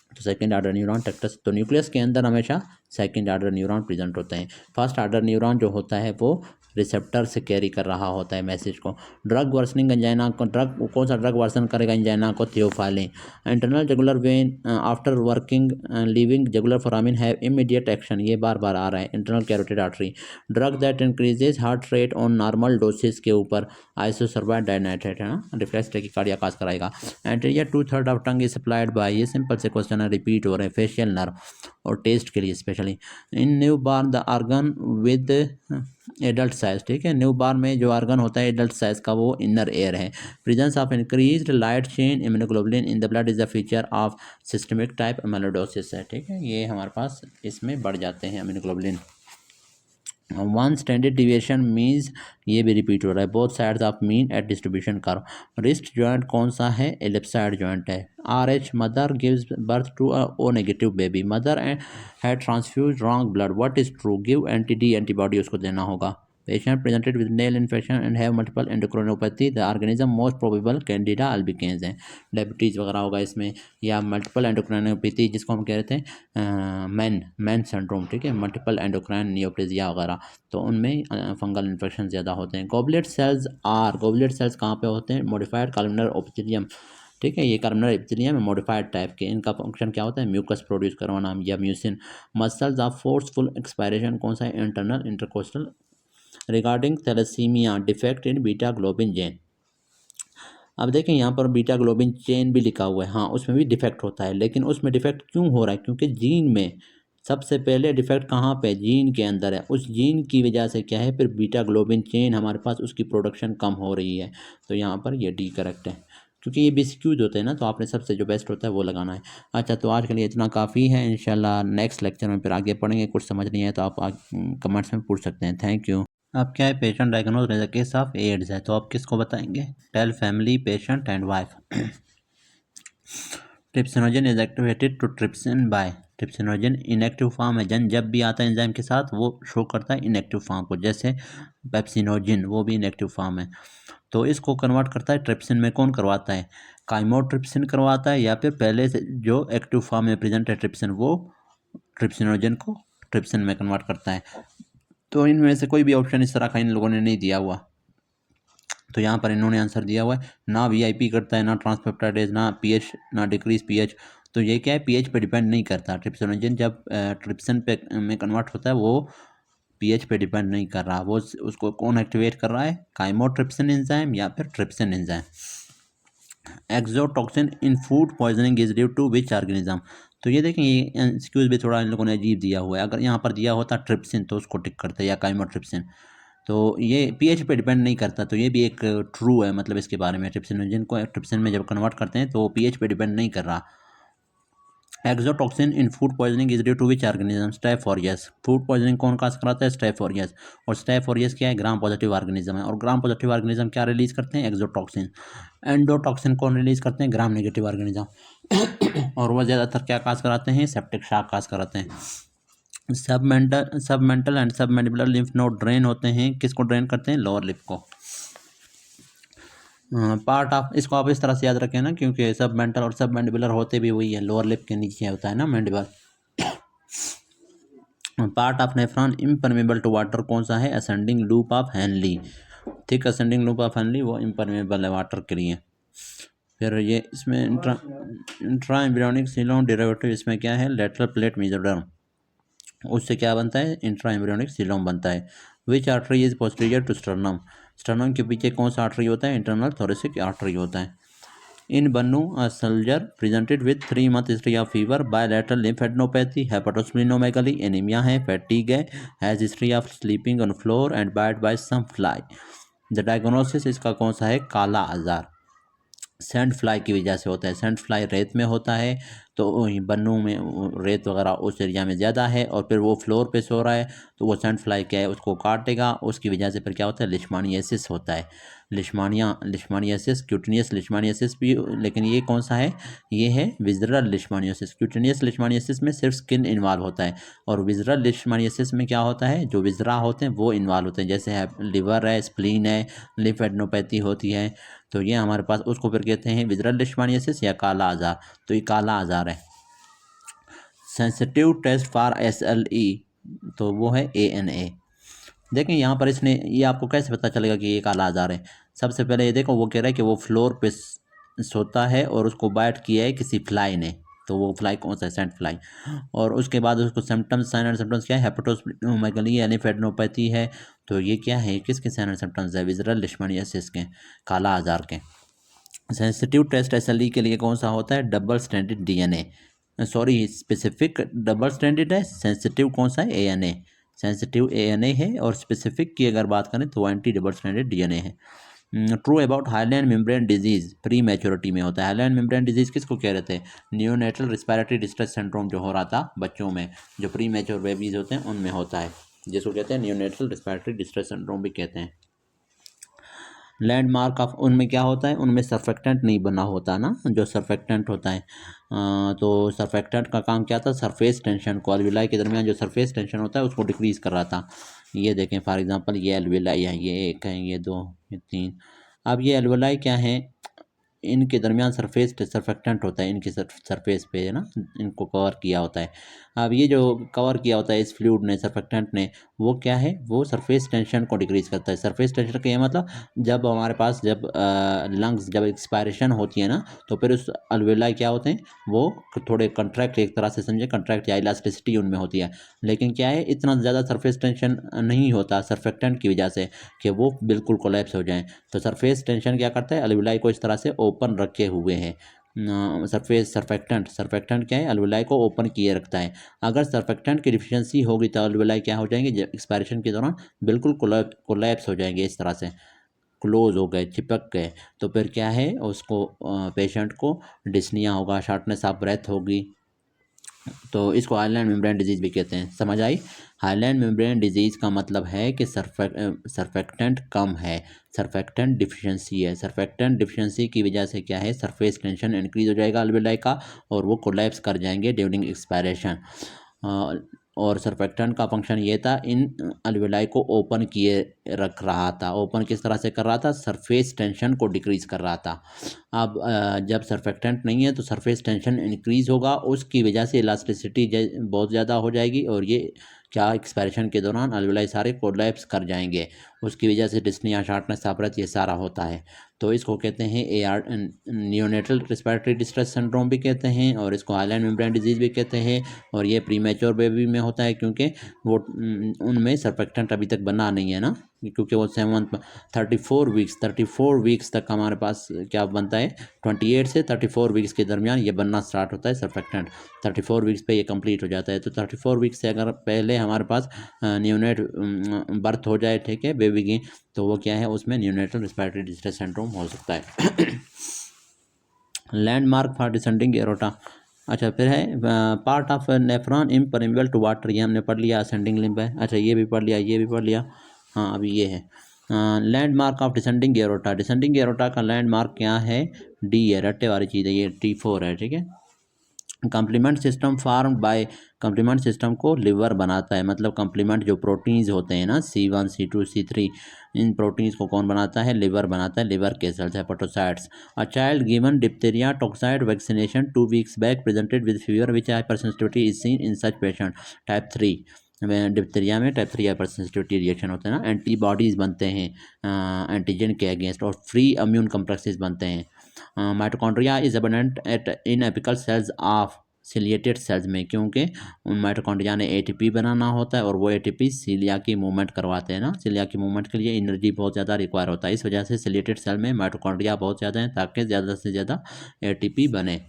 तो सेकंड ऑर्डर न्यूरॉन टेक्टस, तो न्यूक्लियस के अंदर हमेशा सेकंड ऑर्डर न्यूरॉन प्रेजेंट होते हैं। फर्स्ट ऑर्डर न्यूरॉन जो होता है वो रिसेप्टर से कैरी कर रहा होता है मैसेज को। ड्रग वर्सनिंग एंजाइना को, ड्रग कौन सा ड्रग वर्सन करेगा एंजाइना को, theophylline. Internal jugular vein after working leaving jugular foramen have immediate action, ये बार बार आ रहा है। Internal carotid artery, drug that increases heart rate on normal doses के ऊपर, आइसोसर्बाइड डाइनाइट्रेट है ना, रिफ्लेक्स टैकीकार्डिया काज कराएगा। Anterior two third of tongue is supplied by, ये simple से क्वेश्चन है, रिपीट हो रहे हैं, फेशियल नर्व और टेस्ट के लिए specially. In newborn the organ with adult size, ठीक है, न्यू बार्न में जो आर्गन होता है एडल्ट साइज का वो इनर एयर है। Presence of increased light chain immunoglobulin in the blood is the feature of systemic type amyloidosis है, ठीक है, ये हमारे पास इसमें बढ़ जाते हैं immunoglobulin. One standard deviation means, ये भी रिपीट हो रहा है, both sides of mean at distribution curve. Wrist joint कौन सा है, एलिप्सॉइड जॉइंट है। RH mother gives birth to a O negative baby, mother and had transfuse wrong blood, what is true, give एंटी-D antibody उसको देना होगा। Patient presented with nail infection and have multiple endocrinopathy, the organism most probable Candida albicans है, diabetes वगैरह होगा इसमें, या multiple एंडोक्राइनोपैथी जिसको हम कह रहे थे मैन सिंड्रोम, ठीक है, मल्टीपल एंडोक्राइन नियोप्लेजिया वगैरह, तो उनमें फंगल इन्फेक्शन ज़्यादा होते हैं। Goblet cells are, goblet cells कहाँ पे होते हैं, मॉडिफाइड कॉलमनर एपिथेलियम, ठीक है, ये कॉलमनर एपिथेलियम है मॉडिफाइड टाइप के, इनका फंक्शन क्या होता है, म्यूकस प्रोड्यूस करवाना या mucin. Muscles of forceful expiration कौन सा है, internal intercostal. Regarding thalassaemia defect in beta globin chain, अब देखें यहाँ पर बीटा ग्लोबिन चेन भी लिखा हुआ है, हाँ उसमें भी डिफेक्ट होता है, लेकिन उसमें डिफेक्ट क्यों हो रहा है, क्योंकि जीन में सबसे पहले डिफेक्ट कहाँ पे, जीन के अंदर है, उस जीन की वजह से क्या है, फिर बीटा ग्लोबिन चेन हमारे पास उसकी प्रोडक्शन कम हो रही है, तो यहाँ पर ये डी करेक्ट है, क्योंकि ये BCQs होते हैं ना, तो आपने सबसे जो बेस्ट होता है वो लगाना है। अच्छा, तो आज के लिए इतना काफ़ी है, इंशाल्लाह नेक्स्ट लेक्चर में फिर आगे पढ़ेंगे, कुछ समझ नहीं है तो आप कमेंट्स में पूछ सकते हैं। Thank you. अब क्या है, patient diagnose in the case of AIDS है, तो आप किसको बताएंगे, tell family, patient and wife. Trypsinogen is activated to trypsin by, trypsinogen inactive form है, जब भी आता है एंजाइम के साथ वो शो करता है इनएक्टिव फॉर्म को, जैसे पेप्सिनोजिन वो भी इनएक्टिव फॉर्म है, तो इसको कन्वर्ट करता है ट्रिप्सिन में, कौन करवाता है, काइमोट्रिप्सिन करवाता है, या फिर पहले से जो एक्टिव फॉर्म में प्रेजेंट है ट्रिप्सिन, वो ट्रिप्सिनोजन को ट्रिप्सिन में कन्वर्ट करता है। तो इनमें से कोई भी ऑप्शन इस तरह का इन लोगों ने नहीं दिया हुआ, तो यहाँ पर इन्होंने आंसर दिया हुआ है, ना VIP करता है, ना ट्रांसपेप्टाइडेज, ना pH, ना डिक्रीज pH, तो ये क्या है, pH पे डिपेंड नहीं करता। ट्रिप्सिनोजन जब ट्रिप्सिन पे में कन्वर्ट होता है वो pH पे डिपेंड नहीं कर रहा, वो उसको कौन एक्टिवेट कर रहा है, काइमोट्रिप्सिन एंजाइम या फिर trypsin enzyme. Exotoxin in food poisoning is due to which organism, तो ये देखें, ये एक्सक्यूज भी थोड़ा इन लोगों ने अजीब दिया हुआ है, अगर यहाँ पर दिया होता ट्रिप्सिन तो उसको टिक करते, या काइमोट्रिप्सिन, तो ये pH पे डिपेंड नहीं करता, तो ये भी एक ट्रू है, मतलब इसके बारे में, ट्रिप्सिनोजन को ट्रिप्सिन में जब कन्वर्ट करते हैं तो pH पे डिपेंड नहीं कर रहा। Exotoxin in food poisoning is due to which organism, staph aureus, food poisoning कौन काज कराता है, स्टाइफोरियस, और स्टाइफोरियस क्या है, ग्राम पॉजिटिव ऑर्गेनिज्म है, और ग्राम पॉजिटिव ऑर्गेनिज्म क्या रिलीज करते हैं, एक्सोटॉक्सिन। एंडोटॉक्सिन कौन रिलीज करते हैं, ग्राम नेगेटिव ऑर्गेनिज्म, और वह ज़्यादातर क्या काज कराते हैं, सेप्टिक शॉक काज कराते हैं। Submental and submandibular lymph node drain होते हैं, किसको ड्रेन करते हैं, लोअर लिप को। पार्ट ऑफ, इसको आप इस तरह से याद रखें ना, क्योंकि सब मेंटल और सब मैंडिबुलर होते भी वही है, लोअर लिप के नीचे होता है ना mandible. Part of nephron impermeable to water कौन सा है? Ascending loop of Henle. Thick ascending loop of Henle वो इम्परमेबल है वाटर के लिए। फिर ये इसमें इंट्रा एम्ब्रियोनिक सीलोम डेरिवेटिव, इसमें क्या है? लेटरल प्लेट मेजोडर्म, उससे क्या बनता है? इंट्रा एम्ब्रियोनिक सीलोम बनता है। Which artery is posterior to sternum? Sternum के पीछे कौन सा आर्टरी होता है? इंटरनल थोरेसिक आर्टरी होता है। In Bannu, a soldier presented with 3 month history of fever, bilateral lymphadenopathy, hepatosplenomegaly, anemia है, fatigue है, has history of sleeping on floor and bite by some fly. The diagnosis इसका कौन सा है? काला आजार। सैंड फ्लाई की वजह से होता है। सैंड फ्लाई रेत में होता है, तो बन्नू में रेत वगैरह उस एरिया में ज़्यादा है, और फिर वो फ्लोर पे सो रहा है, तो वो सैंड फ्लाई क्या है? उसको काटेगा, उसकी वजह से फिर क्या होता है? लिश्मानियासिस होता है। लिश्मानियासिस, क्यूटेनियस लिश्मानियासिस भी, लेकिन ये कौन सा है? ये है विज़रल लिश्मानियासिस। क्यूटेनियस लिश्मानियासिस में सिर्फ स्किन इन्वॉल्व होता है, और विज़रल लिश्मानियासिस में क्या होता है? जो विज़रा होते हैं वो इन्वॉल्व होते हैं, जैसे है लिवर है, स्प्लीन है, लिम्फेडेनोपैथी होती है। तो ये हमारे पास उसको फिर कहते हैं विज़रल लिश्मानियासिस या काला आजार। तो ये काला आजार है। सेंसिटिव टेस्ट फॉर SLE, तो वो है ANA। देखें यहाँ पर इसने, ये आपको कैसे पता चलेगा कि ये काला आजार है? सबसे पहले ये देखो, वो कह रहा है कि वो फ्लोर पे सोता है और उसको बाइट किया है किसी फ्लाई ने, तो वो फ्लाई कौन सा है? Sand fly. और उसके बाद उसको सिम्टम्स, साइन एंड सिम्टम्स क्या है? हेपेटोस्प्लेनोमेगाली यानी फेडनोपैथी है। तो ये क्या है? किसके साइन एंड सिम्टम्स है? विज़रल लिश्मानियासिस के, काला आजार के। सेंसिटिव टेस्ट SLE के लिए कौन सा होता है? Double stranded DNA, sorry specific double stranded है, सेंसिटिव कौन सा है? ANA। सेंसिटिव ANA है, और स्पेसिफिक की अगर बात करें तो एंटी डबल स्ट्रैंडेड DNA है। True about highland membrane disease, pre maturity में होता है। हाईलैंड मेम्ब्रेन डिजीज़ किसको कह रहे थे? नियोनेटल रिस्पिरेटरी डिस्ट्रेस सिंड्रोम जो हो रहा था बच्चों में, जो प्री मैच्योर बेबीज़ होते हैं उनमें होता है, जिसको कहते हैं नियोनेटल रिस्पिरेटरी डिस्ट्रेस सिंड्रोम भी कहते हैं। लैंडमार्क ऑफ, उनमें क्या होता है? उनमें सर्फेक्टेंट नहीं बना होता ना, जो सर्फेक्टेंट होता है, तो सर्फेक्टेंट का काम क्या था? सरफेस टेंशन को, अलविलाई के दरमियान जो सरफेस टेंशन होता है उसको डिक्रीज़ कर रहा था। ये देखें फॉर एग्जांपल, ये अलविलाई है, ये एक है, ये दो, ये तीन। अब ये अलविलाई क्या है? इनके दरमियान सरफेस सर्फेक्टेंट होता है, इनकी सरफेस पे है ना, इनको कवर किया होता है। अब ये जो कवर किया होता है इस फ्लूइड ने, सर्फेक्टेंट ने, वो क्या है? वो सरफेस टेंशन को डिक्रीज़ करता है। सरफेस टेंशन का ये मतलब, जब हमारे पास जब लंग्स जब एक्सपायरेशन होती है ना, तो फिर उस अलवेलाई क्या होते हैं? वो थोड़े कंट्रैक्ट, एक तरह से समझे कंट्रैक्ट या इलास्टिसिटी उनमें होती है। लेकिन क्या है? इतना ज़्यादा सरफेस टेंशन नहीं होता सर्फेक्टेंट की वजह से कि वो बिल्कुल कोलैप्स हो जाएँ। तो सरफेस टेंशन क्या करता है? अलवेलाई को इस तरह से ओपन रखे हुए है। सरफेस सर्फेक्टेंट क्या है? अलवेलाई को ओपन किए रखता है। अगर सर्फेक्टेंट की डिफिशियंसी होगी तो अलवेलाई क्या हो जाएंगे? एक्सपायरेशन के दौरान बिल्कुल कोलैप्स हो जाएंगे, इस तरह से क्लोज हो गए, चिपक गए। तो फिर क्या है? उसको पेशेंट को डिस्निया होगा, शॉर्टनेस ऑफ ब्रेथ होगी। तो इसको हाईलैंड मेम्ब्रेन डिजीज़ भी कहते हैं। समझ आई? हाईलैंड मेम्ब्रेन डिजीज़ का मतलब है कि सर्फेक्टेंट कम है, सर्फेक्टेंट डिफिशिएंसी है। सर्फेक्टेंट डिफिशिएंसी की वजह से क्या है? सरफेस टेंशन इंक्रीज हो जाएगा अलवेलाई का, और वो कोलैप्स कर जाएंगे ड्यूरिंग एक्सपायरेशन। और सर्फेक्टेंट का फंक्शन ये था, इन अलवेलाई को ओपन किए रख रहा था। ओपन किस तरह से कर रहा था? सरफेस टेंशन को डिक्रीज़ कर रहा था। अब जब सर्फेक्टेंट नहीं है तो सरफेस टेंशन इंक्रीज़ होगा, उसकी वजह से इलास्टिसिटी बहुत ज़्यादा हो जाएगी, और ये क्या, एक्सपायरेशन के दौरान अलवेलाई सारे कोलैप्स कर जाएंगे। उसकी वजह से डिस्निया, शॉर्टनेस ऑफ ब्रेथ, ये सारा होता है। तो इसको कहते हैं नियोनेटल रिस्पिरेटरी डिस्ट्रेस सिंड्रोम भी कहते हैं, और इसको हाईलैंड मेम्ब्रेन डिजीज़ भी कहते हैं। और ये प्रीमेच्योर बेबी में होता है, क्योंकि वो उनमें सर्फेक्टेंट अभी तक बना नहीं है ना, क्योंकि वो 34 वीक्स तक हमारे पास क्या बनता है? 28 से 34 वीक्स के दरमियान ये बनना स्टार्ट होता है सर्फेक्टेंट। 34 वीक्स पे ये कंप्लीट हो जाता है। तो 34 वीक्स से अगर पहले हमारे पास न्यूनेट बर्थ हो जाए, ठीक है, बेबी की, तो वो क्या है? उसमें न्यूनेटल रिस्पिरेटरी डिस्ट्रेस सिंड्रोम हो सकता है। लैंडमार्क फॉर डिसेंडिंग एरोटा, अच्छा फिर है part of nephron impermeable to water, ये हमने पढ़ लिया। असेंडिंग लिम्ब है, अच्छा ये भी पढ़ लिया, ये भी पढ़ लिया। हाँ अभी ये है landmark of descending aorta. Descending aorta का लैंडमार्क क्या है? D है, रट्टे वाली चीज़ है, ये T4 है, ठीक है। Complement system form by complement system को लिवर बनाता है, मतलब कंप्लीमेंट जो प्रोटीन्स होते हैं ना C1 C2 C3, इन प्रोटीन्स को कौन बनाता है? लिवर बनाता है। लिवर के cells hepatocytes. A child given diphtheria toxoid vaccination 2 weeks back presented with fever which hypersensitivity is seen in such patient. Type 3 में डिप्थीरिया में टाइप 3 हाइपर सेंसिटिविटी रिएक्शन होता है ना, एंटीबॉडीज़ बनते हैं एंटीजन के अगेंस्ट और फ्री इम्यून कम्प्लेक्सेस बनते हैं। Mitochondria is abundant at in apical cells of ciliated cells में, क्योंकि उन माइटोकॉन्ड्रिया ने एटीपी बनाना होता है और वो एटीपी सीलिया की मूवमेंट करवाते हैं ना। सीलिया की मूवमेंट के लिए एनर्जी बहुत ज़्यादा रिक्वायर होता है, इस वजह से सिलिएटेड सेल में माइटोकॉन्ड्रिया बहुत ज़्यादा हैं ताकि ज़्यादा से ज़्यादा एटीपी बने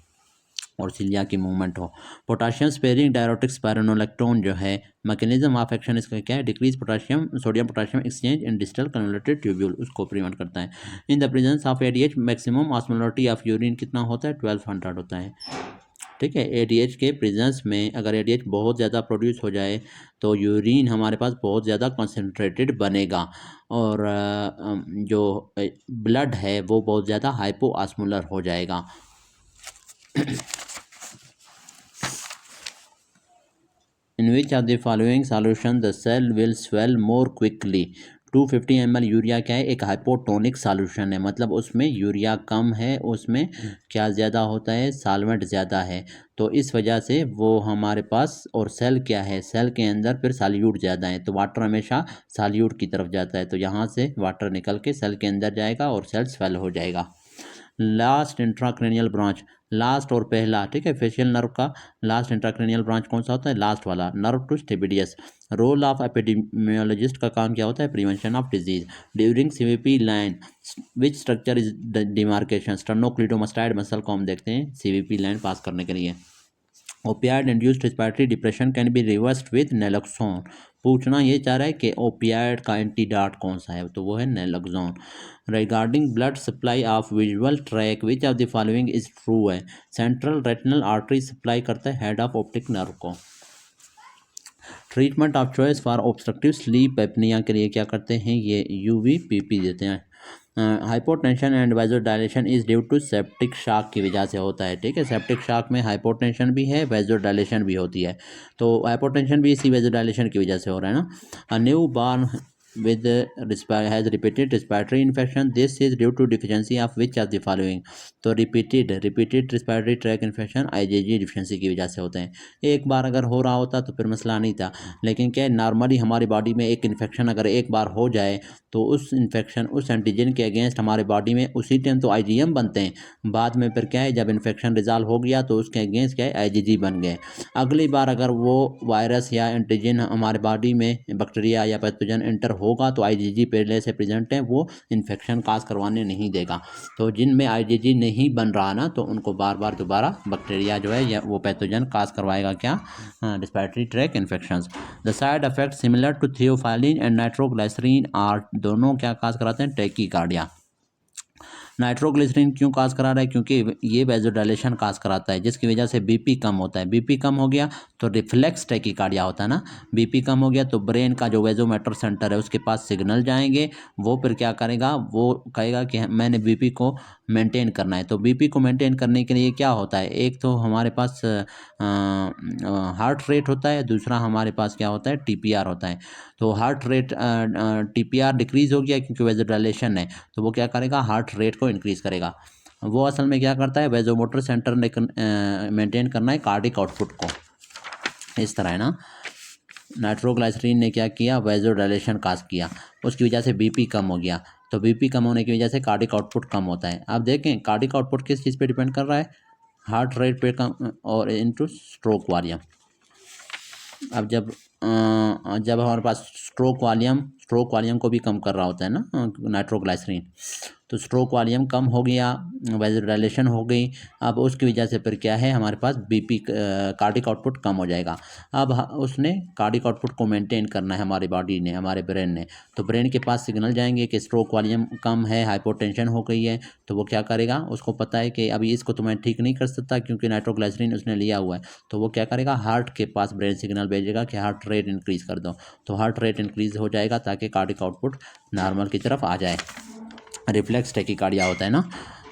और सीलिया की मूवमेंट हो। पोटाशियम स्पेयरिंग डायरेटिक स्पायरोनोलेक्टोन जो है मैकेनिज्म ऑफ एक्शन इसका क्या है? Decrease potassium sodium potassium exchange इन डिस्टल कन्वोल्यूटेड ट्यूब्यूल, उसको प्रिवेंट करता है। In the presence of ADH maximum osmolarity of urine कितना होता है? 1200 होता है। ठीक है, एडीएच के प्रेजेंस में अगर एडीएच बहुत ज़्यादा प्रोड्यूस हो जाए तो यूरिन हमारे पास बहुत ज़्यादा कंसनट्रेटेड बनेगा और जो ब्लड है वो बहुत ज़्यादा हाइपोऑस्मोलर हो जाएगा। In which of the following solution the cell will swell more quickly? 250 ml urea क्या है? एक हाइपोटोनिक सॉल्यूशन है, मतलब उसमें यूरिया कम है, उसमें क्या ज़्यादा होता है? सॉल्वेंट ज़्यादा है, तो इस वजह से वो हमारे पास, और सेल क्या है? सेल के अंदर फिर सॉल्यूट ज़्यादा है, तो वाटर हमेशा सॉल्यूट की तरफ जाता है, तो यहाँ से वाटर निकल के सेल के अंदर जाएगा और सेल स्वेल हो जाएगा। लास्ट इंट्राक्रेनियल ब्रांच, लास्ट और पहला, ठीक है, फेशियल नर्व का लास्ट इंट्राक्रेनियल ब्रांच कौन सा होता है? लास्ट वाला, nerve to stapedius. Role of epidemiologist का काम क्या होता है? Prevention of disease. During CVP line which structure is demarcation? Sternocleidomastoid muscle को हम देखते हैं सीवीपी लाइन पास करने के लिए। Opioid induced respiratory depression can be reversed with naloxone. पूछना ये चाह रहा है कि ओपियाइड का एंटीडॉट कौन सा है, तो वो है naloxone. Regarding blood supply of visual tract which of the following is true है? सेंट्रल रेटिनल आर्टरी सप्लाई करता है हेड ऑफ ऑप्टिक नर्व को। Treatment of choice for obstructive sleep apnea के लिए क्या करते हैं? ये यूवीपीपी देते हैं। Hypotension and vasodilation is due to septic shock की वजह से होता है, ठीक है। सेप्टिक शॉक में हाइपोटेंशन भी है, वेजोडाइलेशन भी होती है, तो हाइपोटेंशन भी इसी वेजोडाइलेशन की वजह से हो रहा है ना। A new born with has repeated respiratory infection, this is due to deficiency of which of the following? तो repeated respiratory tract infection IgG deficiency की वजह से होते हैं। एक बार अगर हो रहा होता तो फिर मसला नहीं था, लेकिन क्या नॉर्मली हमारी बॉडी में एक इन्फेक्शन अगर एक बार हो जाए तो उस इन्फेक्शन उस एंटीजन के अगेंस्ट हमारे बॉडी में उसी टाइम तो IgM बनते हैं, बाद में फिर क्या है जब इन्फेक्शन रिजॉल्व हो गया तो उसके अगेंस्ट क्या है IgG बन गए। अगली बार अगर वो वायरस या एंटीजन हमारे बॉडी में बैक्टीरिया या पैथोजन एंटर होगा तो IgG पहले से प्रेजेंट है, वो इन्फेक्शन काज करवाने नहीं देगा। तो जिनमें IgG नहीं बन रहा ना तो उनको बार बार दोबारा बैक्टीरिया जो है या वो पैथोजन काज करवाएगा क्या? Respiratory tract infections. The side effect similar to theophylline and nitroglycerin are, दोनों क्या काज कराते हैं? टैकीकार्डिया। नाइट्रोग्लिसरीन क्यों काज करा रहा है? क्योंकि ये वेजोडाइलेशन काज कराता है जिसकी वजह से बीपी कम होता है। बीपी कम हो गया तो रिफ्लेक्स टैकीकार्डिया होता है ना। बीपी कम हो गया तो ब्रेन का जो वेजोमेटर सेंटर है उसके पास सिग्नल जाएंगे, वो फिर क्या करेगा? वो कहेगा कि मैंने बीपी को मेंटेन करना है। तो बीपी को मेंटेन करने के लिए क्या होता है? एक तो हमारे पास हार्ट रेट होता है, दूसरा हमारे पास क्या होता है? TPR होता है। तो हार्ट रेट TPR डिक्रीज हो गया क्योंकि वेजोडाइलेशन है, तो वो क्या करेगा? हार्ट रेट को इंक्रीज करेगा। वो असल में क्या करता है? वेजोमोटर सेंटर ने मेंटेन करना है कार्डिक आउटपुट को, इस तरह है ना। नाइट्रोग्लिसरीन ने क्या किया? वेजोडाइलेशन काज किया, उसकी वजह से बीपी कम हो गया, तो बीपी कम होने की वजह से कार्डिक आउटपुट कम होता है। आप देखें कार्डिक आउटपुट किस चीज़ पे डिपेंड कर रहा है? हार्ट रेट पे कम और इनटू स्ट्रोक वॉल्यूम। अब जब हमारे पास स्ट्रोक वॉल्यूम को भी कम कर रहा होता है ना नाइट्रोग्लिसरीन, तो स्ट्रोक वॉल्यूम कम हो गया, वेजोडाइलेशन हो गई। अब उसकी वजह से फिर क्या है? हमारे पास बीपी कार्डिक आउटपुट कम हो जाएगा। अब उसने कार्डिक आउटपुट को मेंटेन करना है हमारी बॉडी ने, हमारे ब्रेन ने, तो ब्रेन के पास सिग्नल जाएंगे कि स्ट्रोक वॉल्यूम कम है, हाइपोटेंशन हो गई है, तो वो क्या करेगा? उसको पता है कि अभी इसको तो मैं ठीक नहीं कर सकता क्योंकि नाइट्रोग्लिसरीन उसने लिया हुआ है, तो वो क्या करेगा? हार्ट के पास ब्रेन सिग्नल भेजेगा कि हार्ट रेट इंक्रीज कर दो, तो हार्ट रेट इंक्रीज हो जाएगा ताकि कार्डिक आउटपुट नॉर्मल की तरफ आ जाए। रिफ्लेक्स टैकीकार्डिया होता है ना।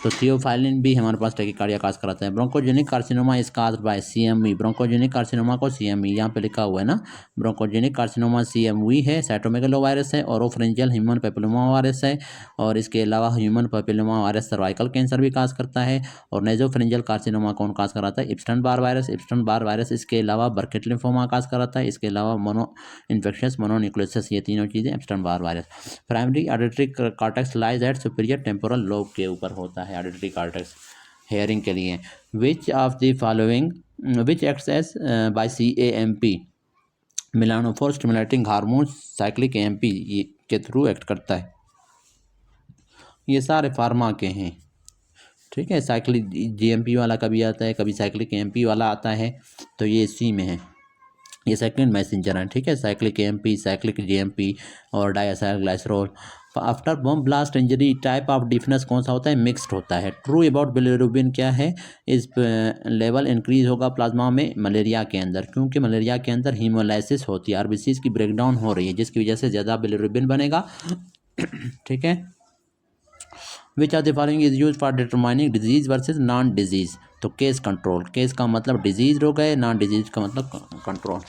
तो थियोफाइलिन भी हमारे पास टैकीकार्डिया काज कराता है। Bronchogenic carcinoma is caused by CMV। Bronchogenic carcinoma को CMV यहाँ पे लिखा हुआ है ना, ब्रोंकोजेनिक कार्सिनोमा CMV है, साइटोमेगालो वायरस है, ओरोफरेंजियल ह्यूमन पैपिलोमा वायरस है, और इसके अलावा human papilloma virus cervical cancer भी काज करता है। और नेजोफ्रेंजियल कार्सिनोमा कौन काज कराता है? इप्स्टन बार वायरस। इप्स्टन बार वायरस इसके अलावा बर्केट लिम्फोमा काज कराता है। इसके अलावा इन्फेक्शस मोनोन्यूक्लियोसिस, ये तीनों चीज़ें Epstein Barr virus. Primary auditory cortex lies at superior temporal lobe के ऊपर होता है ऑडिटरी कॉर्टेक्स हेयरिंग के लिए। Which of the following which acts as by CAMP melanophore stimulating hormone cyclic AMP के थ्रू एक्ट करता है। ये सारे फार्मा के हैं, ठीक है। साइक्लिक GMP वाला कभी आता है, कभी साइक्लिक AMP वाला आता है, तो ये इसी में है, ये सेकंड मैसेंजर है, ठीक है। साइक्लिक AMP, साइक्लिक GMP और diacyl glycerol. After bomb blast injury type of deafness कौन सा होता है? मिक्स्ड होता है। ट्रू अबाउट बिलिरुबिन क्या है? इस लेवल इंक्रीज होगा प्लाज्मा में मलेरिया के अंदर, क्योंकि मलेरिया के अंदर हीमोलाइसिस होती है, RBCs की ब्रेकडाउन हो रही है, जिसकी वजह से ज़्यादा बिलिरुबिन बनेगा, ठीक है। Which are the following is use for determining disease versus non disease? तो केस कंट्रोल, केस का मतलब डिजीज रोग है, नॉन डिजीज का मतलब कंट्रोल।